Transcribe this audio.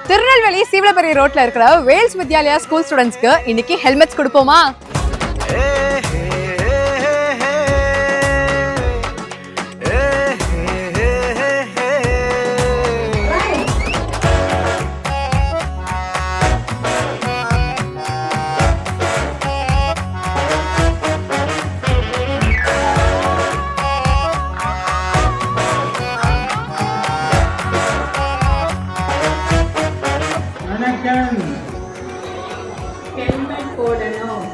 திருநெல்வேலி சீவலப்பரி ரோட்ல இருக்கிற Wales Vidyalaya school ஸ்டூடெண்ட்ஸ்க்கு இன்னைக்கு ஹெல்மெட்ஸ் கொடுப்போமா? ஹெல்மெட் போடணும்.